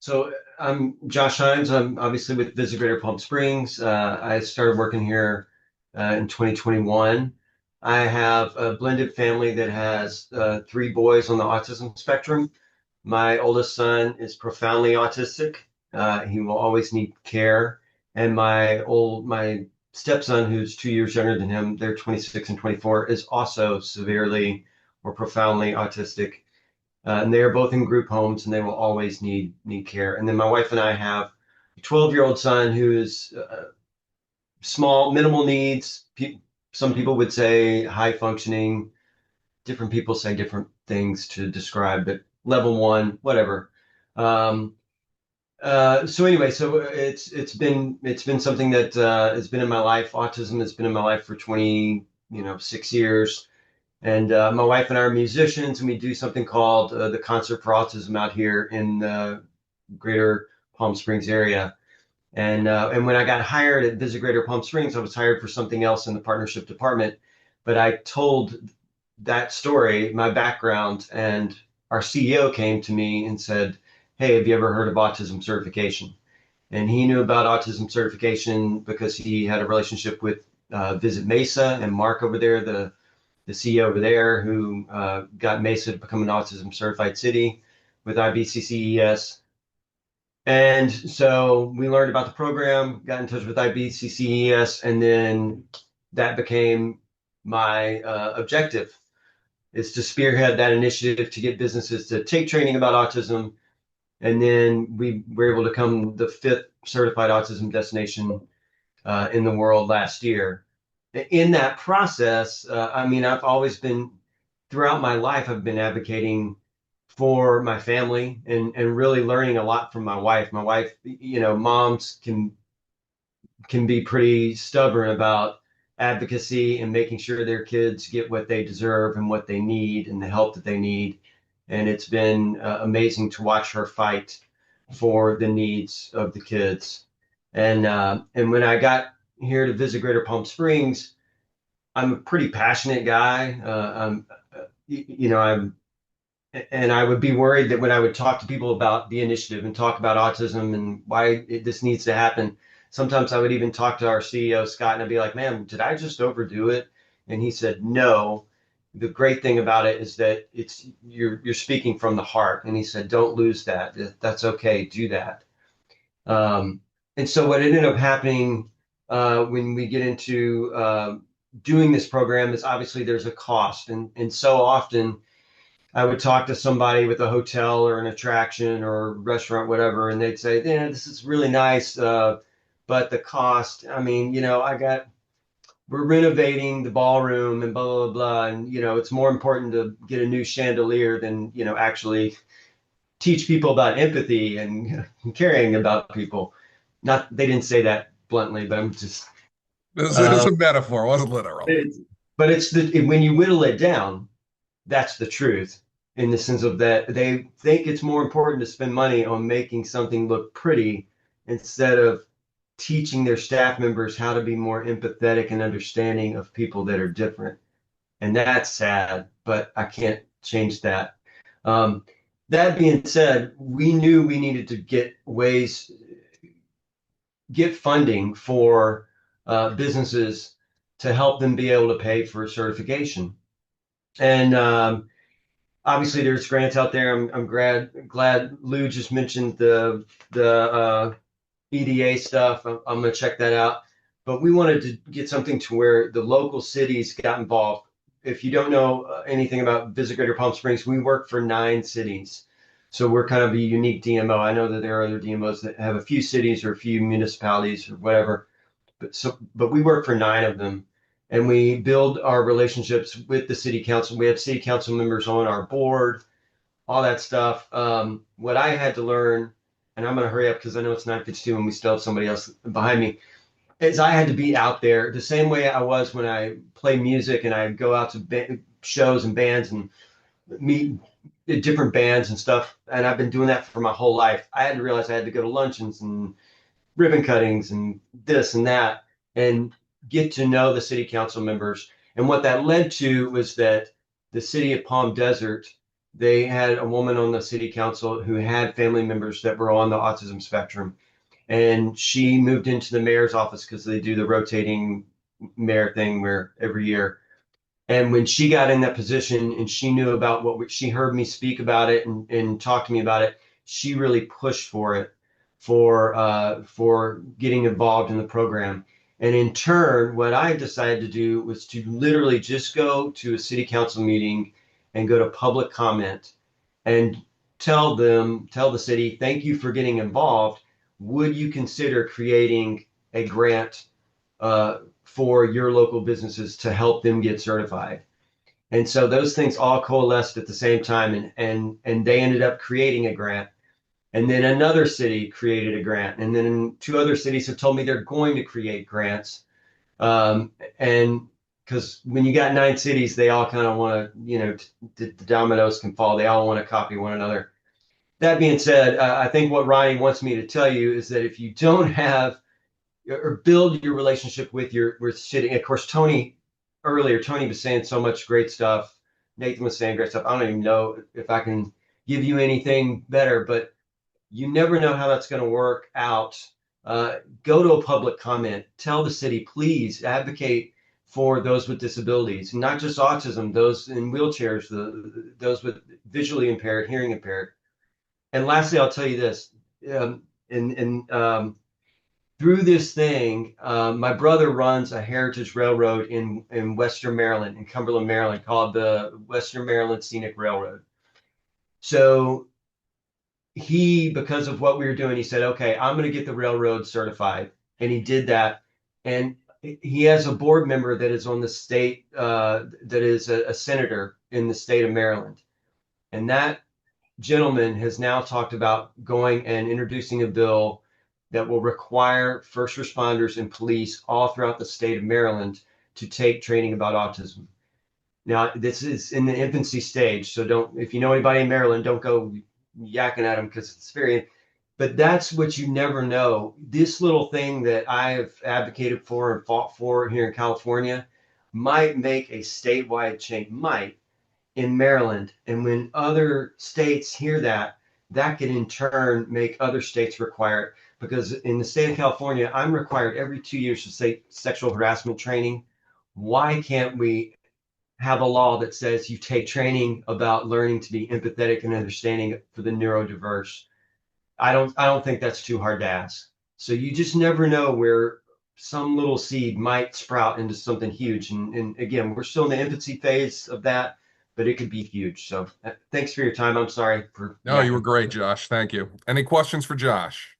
So I'm Josh Heinz. I'm obviously with Visit Greater Palm Springs. I started working here in 2021. I have a blended family that has 3 boys on the autism spectrum. My oldest son is profoundly autistic. He will always need care. And my stepson, who's 2 years younger than him, they're 26 and 24, is also severely or profoundly autistic. And they are both in group homes, and they will always need care. And then my wife and I have a 12-year-old son who is small, minimal needs. Some people would say high functioning. Different people say different things to describe it. Level 1, whatever. So anyway, so it's been something that has been in my life. Autism has been in my life for 6 years. And my wife and I are musicians, and we do something called the Concert for Autism out here in the Greater Palm Springs area. And when I got hired at Visit Greater Palm Springs, I was hired for something else in the partnership department. But I told that story, my background, and our CEO came to me and said, "Hey, have you ever heard of autism certification?" And he knew about autism certification because he had a relationship with Visit Mesa and Mark over there, the CEO over there, who got Mesa to become an autism certified city with IBCCES. And so we learned about the program, got in touch with IBCCES, and then that became my objective, is to spearhead that initiative to get businesses to take training about autism. And then we were able to become the 5th certified autism destination in the world last year. In that process, I've always been, throughout my life, I've been advocating for my family and really learning a lot from my wife. My wife, moms can be pretty stubborn about advocacy and making sure their kids get what they deserve and what they need and the help that they need. And it's been amazing to watch her fight for the needs of the kids. And when I got here to Visit Greater Palm Springs, I'm a pretty passionate guy. And I would be worried that when I would talk to people about the initiative and talk about autism and why this needs to happen, sometimes I would even talk to our CEO, Scott, and I'd be like, "Man, did I just overdo it?" And he said, "No. The great thing about it is that you're speaking from the heart." And he said, "Don't lose that. That's okay. Do that." And so what ended up happening when we get into doing this program is, obviously there's a cost. And so often I would talk to somebody with a hotel or an attraction or restaurant, whatever, and they'd say, "Yeah, this is really nice, but the cost. I mean, we're renovating the ballroom and blah blah blah, and it's more important to get a new chandelier than actually teach people about empathy and caring about people." Not they didn't say that bluntly, but I'm just. It's Uh, a metaphor, it wasn't literal. it's, but it's when you whittle it down, that's the truth. In the sense of that they think it's more important to spend money on making something look pretty instead of teaching their staff members how to be more empathetic and understanding of people that are different. And that's sad, but I can't change that. Um, that being said, we knew we needed to get funding for businesses to help them be able to pay for certification. And obviously, there's grants out there. I'm glad Lew just mentioned the EDA stuff. I'm going to check that out. But we wanted to get something to where the local cities got involved. If you don't know anything about Visit Greater Palm Springs, we work for 9 cities. So we're kind of a unique DMO. I know that there are other DMOs that have a few cities or a few municipalities or whatever, but we work for 9 of them, and we build our relationships with the city council. We have city council members on our board, all that stuff. What I had to learn, and I'm going to hurry up because I know it's 9:52 and we still have somebody else behind me, is I had to be out there the same way I was when I play music and I go out to shows and bands and meet different bands and stuff. And I've been doing that for my whole life. I had to realize I had to go to luncheons and ribbon cuttings and this and that and get to know the city council members. And what that led to was that the city of Palm Desert, they had a woman on the city council who had family members that were on the autism spectrum. And she moved into the mayor's office because they do the rotating mayor thing where every year. And when she got in that position and she knew about she heard me speak about it and talk to me about it, she really pushed for it, for getting involved in the program. And in turn, what I decided to do was to literally just go to a city council meeting and go to public comment and tell the city, thank you for getting involved. Would you consider creating a grant for your local businesses to help them get certified? And so those things all coalesced at the same time, and they ended up creating a grant. And then another city created a grant, and then 2 other cities have told me they're going to create grants. And because when you got 9 cities, they all kind of want to, the dominoes can fall. They all want to copy one another. That being said, I think what Ronnie wants me to tell you is that if you don't have or build your relationship with city, of course, Tony was saying so much great stuff. Nathan was saying great stuff. I don't even know if I can give you anything better, but you never know how that's going to work out. Go to a public comment. Tell the city, please advocate for those with disabilities, not just autism, those in wheelchairs, those with visually impaired, hearing impaired. And lastly, I'll tell you this. Through this thing, my brother runs a heritage railroad in Western Maryland, in Cumberland, Maryland, called the Western Maryland Scenic Railroad. So because of what we were doing, he said, okay, I'm going to get the railroad certified. And he did that. And he has a board member that is on the state, that is a senator in the state of Maryland. And that gentleman has now talked about going and introducing a bill that will require first responders and police all throughout the state of Maryland to take training about autism. Now, this is in the infancy stage, so if you know anybody in Maryland, don't go yakking at them because it's but that's what you never know. This little thing that I have advocated for and fought for here in California might make a statewide change, in Maryland. And when other states hear that, that can in turn make other states require it. Because in the state of California, I'm required every 2 years to take sexual harassment training. Why can't we have a law that says you take training about learning to be empathetic and understanding for the neurodiverse? I don't think that's too hard to ask. So you just never know where some little seed might sprout into something huge. And again, we're still in the infancy phase of that, but it could be huge. So thanks for your time. I'm sorry for No, you were yapping. great, Josh. Thank you. Any questions for Josh?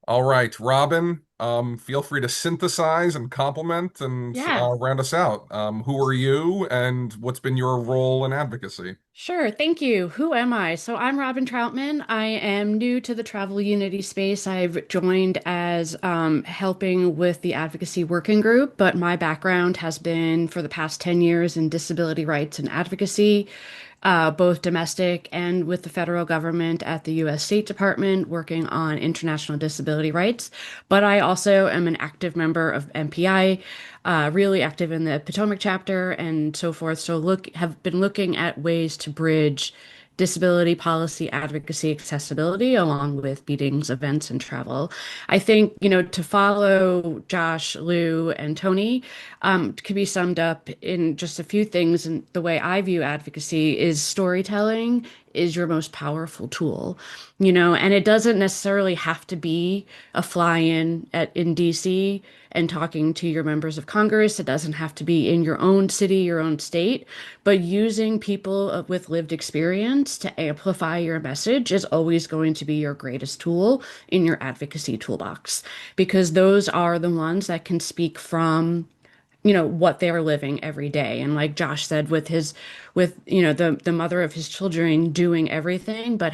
All right, Robin, feel free to synthesize and compliment and Yeah, round us out. Who are you and what's been your role in advocacy? sure. Thank you. Who am I? So I'm Robin Troutman. I am new to the travel unity space. I've joined as helping with the advocacy working group, but my background has been for the past 10 years in disability rights and advocacy, both domestic and with the federal government at the U.S. State Department, working on international disability rights. But I also am an active member of MPI, really active in the Potomac chapter and so forth. So have been looking at ways to bridge disability policy, advocacy, accessibility, along with meetings, events, and travel. I think, to follow Josh, Lew, and Tony, can be summed up in just a few things. And the way I view advocacy is storytelling is your most powerful tool, and it doesn't necessarily have to be a fly-in in DC and talking to your members of Congress. It doesn't have to be in your own city, your own state, but using people with lived experience to amplify your message is always going to be your greatest tool in your advocacy toolbox, because those are the ones that can speak from what they're living every day. And like Josh said, with the mother of his children doing everything, but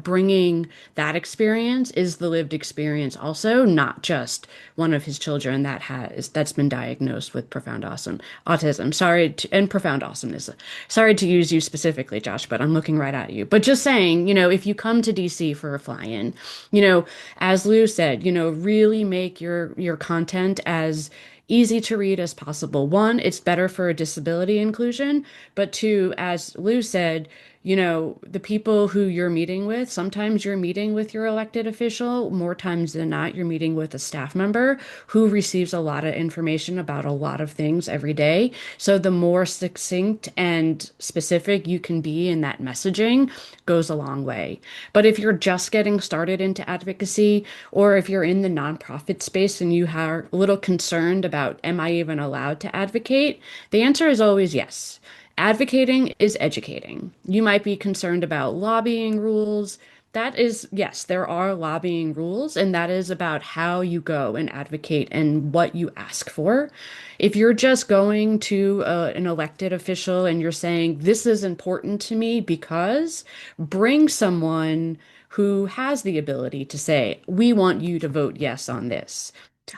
bringing that experience is the lived experience also, not just one of his children that's been diagnosed with profound autism. And profound awesomeness. Sorry to use you specifically, Josh, but I'm looking right at you. But just saying, if you come to DC for a fly-in, as Lew said, really make your content as easy to read as possible. One, it's better for a disability inclusion, but two, as Lew said, the people who you're meeting with, sometimes you're meeting with your elected official, more times than not, you're meeting with a staff member who receives a lot of information about a lot of things every day. So the more succinct and specific you can be in that messaging goes a long way. But if you're just getting started into advocacy, or if you're in the nonprofit space and you are a little concerned about, am I even allowed to advocate? The answer is always yes. Advocating is educating. You might be concerned about lobbying rules. That is, yes, there are lobbying rules, and that is about how you go and advocate and what you ask for. If you're just going to an elected official and you're saying, this is important to me because, bring someone who has the ability to say, we want you to vote yes on this.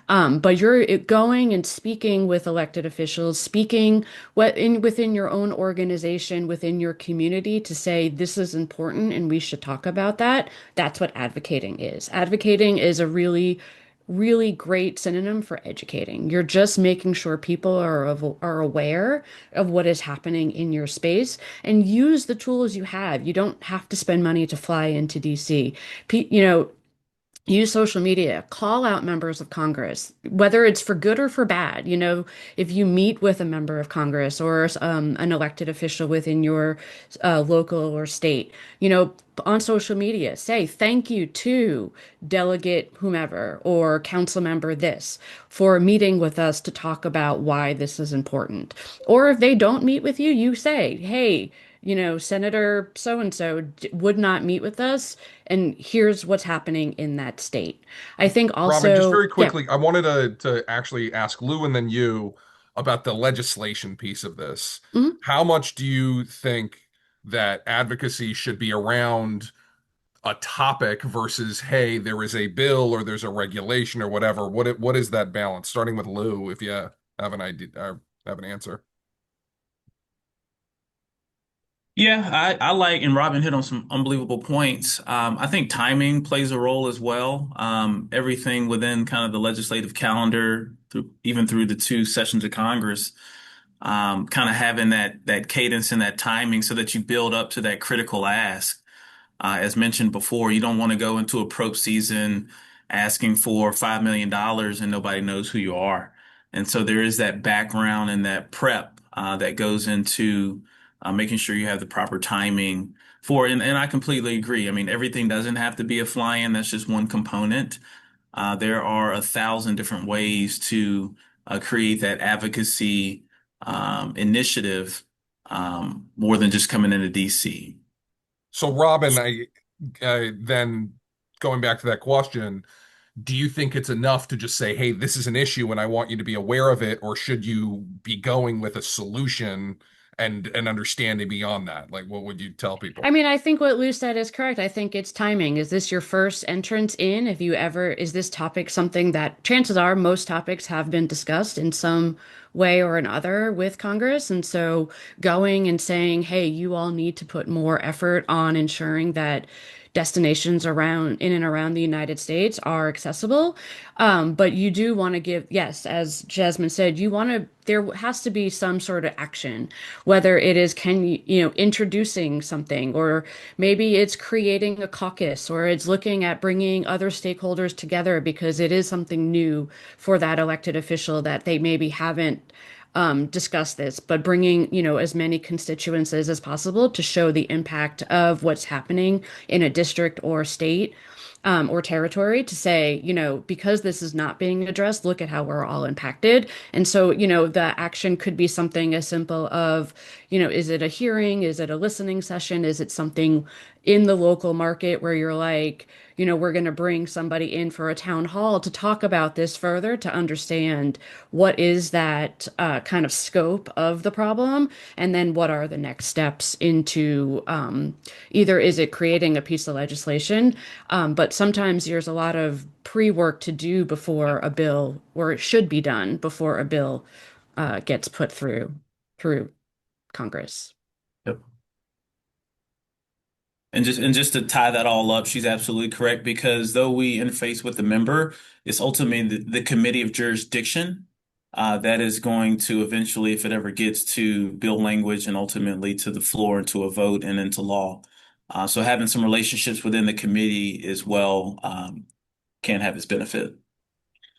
But you're going and speaking with elected officials, speaking within your own organization, within your community to say this is important and we should talk about that. That's what advocating is. Advocating is a really, really great synonym for educating. You're just making sure people are aware of what is happening in your space and use the tools you have. You don't have to spend money to fly into DC. Use social media, call out members of Congress, whether it's for good or for bad. If you meet with a member of Congress or an elected official within your local or state, on social media, say thank you to delegate whomever or council member this for meeting with us to talk about why this is important. Or if they don't meet with you, you say, hey, Senator so and so would not meet with us, and here's what's happening in that state. I think Robin, just also, very yeah. quickly, I wanted to actually ask Lou and then you about the legislation piece of this. Mhm. How much do you think that advocacy should be around a topic versus, hey, there is a bill or there's a regulation or whatever? What is that balance? Starting with Lou, if you have an idea or have an answer. Yeah, I like, and Robin hit on some unbelievable points. I think timing plays a role as well. Everything within kind of the legislative calendar, even through the two sessions of Congress, kind of having that cadence and that timing so that you build up to that critical ask. As mentioned before, you don't want to go into a probe season asking for $5 million and nobody knows who you are. And so there is that background and that prep that goes into making sure you have the proper timing for it. And I completely agree. I mean, everything doesn't have to be a fly-in. That's just one component. There are 1,000 different ways to create that advocacy initiative more than just coming into DC. So, Robin, then going back to that question, do you think it's enough to just say, hey, this is an issue and I want you to be aware of it, or should you be going with a solution and an understanding beyond that? Like, what would you tell I people? mean, I think what Lou said is correct. I think it's timing. Is this your first entrance in? If you ever, is this topic something that chances are most topics have been discussed in some way or another with Congress? And so going and saying, hey, you all need to put more effort on ensuring that destinations around in and around the United States are accessible. But you do want to give, yes, as Jasmine said, you want to, there has to be some sort of action, whether it is, introducing something, or maybe it's creating a caucus, or it's looking at bringing other stakeholders together because it is something new for that elected official that they maybe haven't discuss this, but bringing, as many constituencies as possible to show the impact of what's happening in a district or state or territory to say, because this is not being addressed, look at how we're all impacted. And so, the action could be something as simple of, is it a hearing? Is it a listening session? Is it something in the local market where you're like, we're going to bring somebody in for a town hall to talk about this further to understand what is that kind of scope of the problem, and then what are the next steps into either is it creating a piece of legislation, but sometimes there's a lot of pre-work to do before a bill, or it should be done before a bill gets put through Congress. Yep. And just to tie that all up, she's absolutely correct because though we interface with the member, it's ultimately the committee of jurisdiction that is going to eventually, if it ever gets to bill language and ultimately to the floor and to a vote and into law. So having some relationships within the committee as well can have its benefit.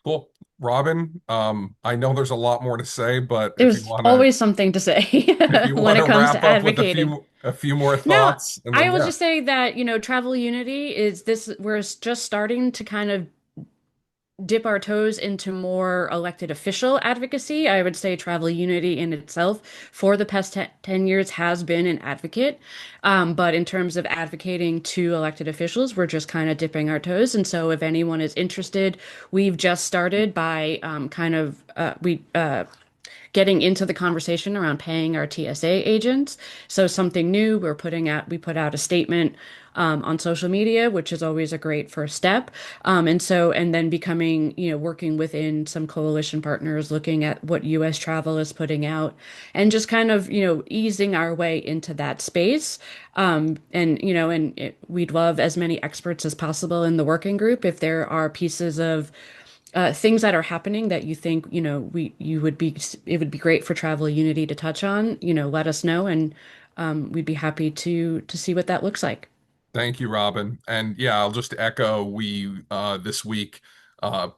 Cool. Robin, I know there's a lot more to say, but There's always something to say if you when want it to comes wrap to up with advocating. a few more No, thoughts, and I then will yeah. just say that, Travel Unity is this, we're just starting to kind of dip our toes into more elected official advocacy. I would say Travel Unity in itself for the past 10 years has been an advocate. But in terms of advocating to elected officials, we're just kind of dipping our toes. And so if anyone is interested, we've just started by getting into the conversation around paying our TSA agents. So something new, we put out a statement on social media, which is always a great first step. And then becoming, working within some coalition partners, looking at what US travel is putting out and just kind of, easing our way into that space. We'd love as many experts as possible in the working group. If there are pieces of things that are happening that you think, it would be great for Travel Unity to touch on, let us know, and we'd be happy to see what that looks like. Thank you, Robin. And yeah, I'll just echo, we this week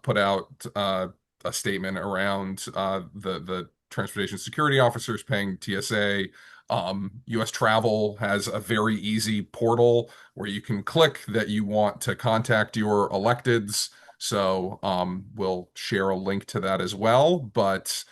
put out a statement around the transportation security officers paying TSA. US Travel has a very easy portal where you can click that you want to contact your electeds. So we'll share a link to that as well. But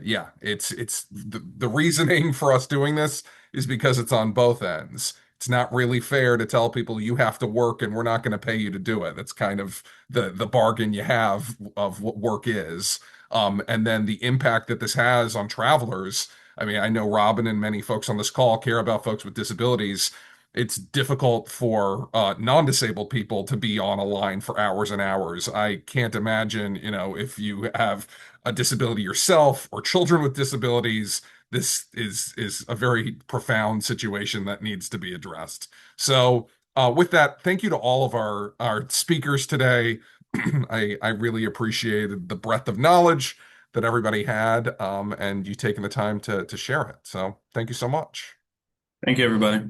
yeah, it's the reasoning for us doing this is because it's on both ends. It's not really fair to tell people you have to work and we're not going to pay you to do it. That's kind of the bargain you have of what work is. And then the impact that this has on travelers. I mean, I know Robin and many folks on this call care about folks with disabilities. It's difficult for non-disabled people to be on a line for hours and hours. I can't imagine, if you have a disability yourself or children with disabilities, this is a very profound situation that needs to be addressed. So, with that, thank you to all of our speakers today. I really appreciated the breadth of knowledge that everybody had, and you taking the time to share it. So, thank you so much. Thank you, everybody.